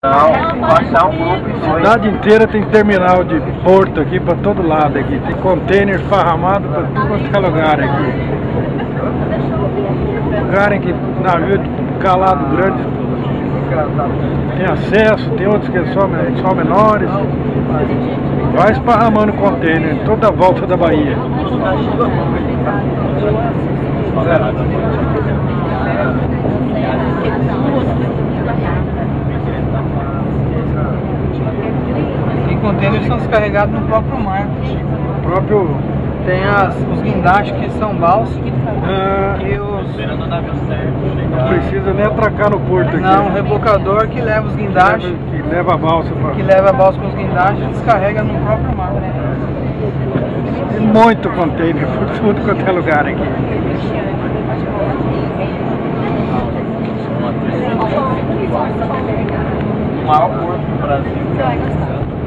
Baixar um grupo e A cidade inteira tem terminal de porto aqui para todo lado aqui. Tem container esparramado para tudo quanto é lugar aqui. Lugar em que navio de calado grande tem acesso, tem outros que são menores. Vai esparramando container toda a volta da Bahia. Tem contêineres que são descarregados no próprio mar. Tem os guindastes que são balsas que não precisa nem atracar no porto aqui. Não, um rebocador que leva os guindastes. Que leva a balsa Que leva a balsa com os guindastes e descarrega no próprio mar. Tem muito container por tudo quanto é lugar aqui. o maior porto do Brasil.